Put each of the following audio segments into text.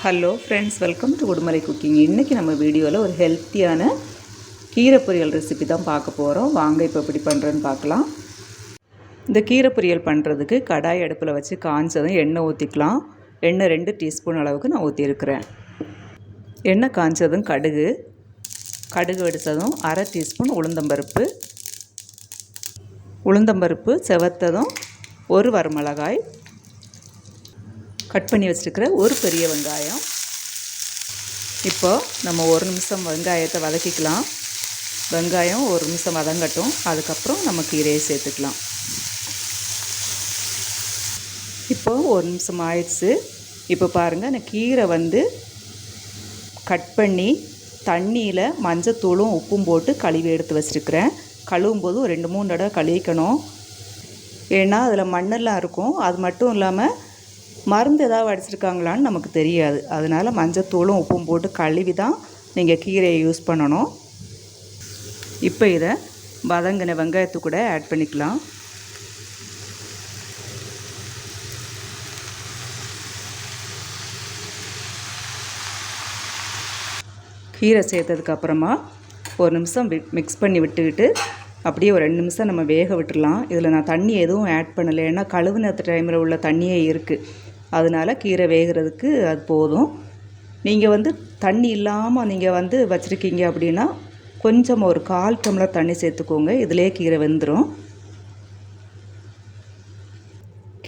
Hello friends, welcome to Udumalai cooking. இன்றைக்கி நம்ம வீடியோவில் ஒரு ஹெல்த்தியான கீரை பொரியல் ரெசிபி தான் பார்க்க போகிறோம். வாங்க இப்போ எப்படி பண்ணுறேன்னு பார்க்கலாம். இந்த கீரை பொரியல் பண்ணுறதுக்கு கடாய் அடுப்பில் வச்சு காய்ச்சதும் எண்ணெய் ஊற்றிக்கலாம். எண்ணெய் 2 டீஸ்பூன் அளவுக்கு நான் ஊற்றிருக்கிறேன். எண்ணெய் காய்ச்சதும் கடுகு வெடித்ததும் 1/2 டீஸ்பூன் உளுந்தம்பருப்பு செவத்ததும் 1 வரமிளகாய், கட் பண்ணி வச்சுருக்கிற ஒரு பெரிய வெங்காயம். இப்போது நம்ம 1 நிமிஷம் வெங்காயத்தை வதக்கிக்கலாம். வெங்காயம் 1 நிமிஷம் வதங்கட்டும். அதுக்கப்புறம் நம்ம கீரையை சேர்த்துக்கலாம். இப்போது 1 நிமிஷம் ஆயிடுச்சு. இப்போ பாருங்கள், நான் கீரை கட் பண்ணி தண்ணியில் மஞ்சத்தூளும் உப்பும் போட்டு கழுவி எடுத்து வச்சுருக்கிறேன். கழுவும் போது ஒரு 2-3 தடவை கழுவிக்கணும். ஏன்னா அதில் மண்ணெல்லாம் இருக்கும். அது மட்டும் இல்லாமல் மருந்து ஏதாவது அடிச்சிருக்காங்களான்னு நமக்கு தெரியாது. அதனால் மஞ்சத்தூளும் உப்பும் போட்டு கழுவி தான் நீங்கள் கீரையை யூஸ் பண்ணணும். இப்போ இதை வதங்கின வெங்காயத்து கூட ஆட் பண்ணிக்கலாம். கீரை சேர்த்ததுக்கப்புறமா 1 நிமிஷம் மிக்ஸ் பண்ணி விட்டுக்கிட்டு அப்படியே ஒரு 2 நிமிஷம் நம்ம வேக விட்டுடலாம். இதில் நான் தண்ணி எதுவும் ஆட் பண்ணலை. ஏன்னா கழுவுன டைமில் உள்ள தண்ணியே இருக்குது. அதனால் கீரை வேகிறதுக்கு அது போதும். நீங்கள் தண்ணி இல்லாமல் நீங்கள் வச்சுருக்கீங்க அப்படின்னா கொஞ்சம் ஒரு 1/4 டம்ளர் தண்ணி சேர்த்துக்கோங்க. இதிலே கீரை வெந்துடும்.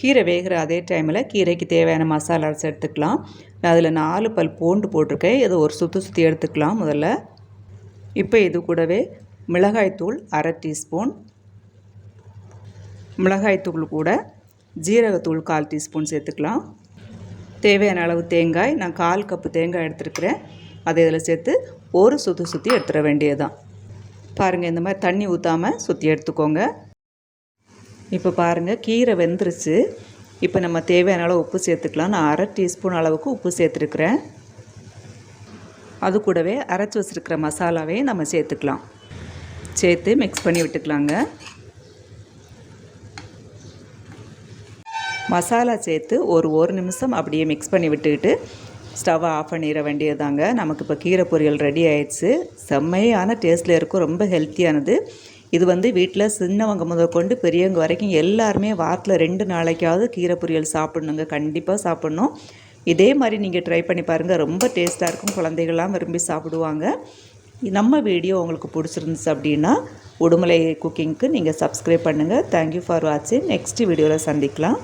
கீரை வேகிற அதே டைமில் கீரைக்கு தேவையான மசாலா அரைச்சி எடுத்துக்கலாம். நான் அதில் 4 பல் பூண்டு போட்டிருக்கேன். இதை ஒரு சுற்றி எடுத்துக்கலாம் முதல்ல. இப்போ இது கூடவே மிளகாய்த்தூள் 1/2 டீஸ்பூன், மிளகாய்த்தூள் கூட ஜீரகத்தூள் 1/4 டீஸ்பூன் சேர்த்துக்கலாம். தேவையான அளவு தேங்காய், நான் 1/4 கப்பு தேங்காய் எடுத்துருக்கிறேன். அதை இதில் சேர்த்து ஒரு சுற்றி எடுத்துட வேண்டியதுதான். பாருங்கள், இந்த மாதிரி தண்ணி ஊற்றாமல் சுற்றி எடுத்துக்கோங்க. இப்போ பாருங்கள், கீரை வெந்துருச்சு. இப்போ நம்ம தேவையான அளவு உப்பு சேர்த்துக்கலாம். நான் 1/2 டீஸ்பூன் அளவுக்கு உப்பு சேர்த்துருக்குறேன். அது கூடவே அரைச்சி வச்சுருக்கிற மசாலாவையும் நம்ம சேர்த்துக்கலாம். சேர்த்து மிக்ஸ் பண்ணி விட்டுக்கலாங்க. மசாலா சேர்த்து ஒரு நிமிஷம் அப்படியே மிக்ஸ் பண்ணி விட்டுக்கிட்டு ஸ்டவ்வை ஆஃப் பண்ணிட வேண்டியதாங்க. நமக்கு இப்போ கீரை பொரியல் ரெடி ஆயிடுச்சு. செம்மையான டேஸ்ட்டில் இருக்கும். ரொம்ப ஹெல்த்தியானது. இது வீட்டில் சின்னவங்க முதற்கொண்டு பெரியவங்க வரைக்கும் எல்லாருமே வாரத்தில் 2 நாளைக்காவது கீரை பொரியல் சாப்பிட்ணுங்க. கண்டிப்பாக சாப்பிட்ணும். இதே மாதிரி நீங்கள் ட்ரை பண்ணி பாருங்கள். ரொம்ப டேஸ்ட்டாக இருக்கும். குழந்தைகள்லாம் விரும்பி சாப்பிடுவாங்க. நம்ம வீடியோ உங்களுக்கு பிடிச்சிருந்துச்சு அப்படின்னா உடுமலை குக்கிங்க்கு நீங்கள் சப்ஸ்கிரைப் பண்ணுங்கள். தேங்க்யூ ஃபார் வாட்சிங். நெக்ஸ்ட் வீடியோவில் சந்திக்கலாம்.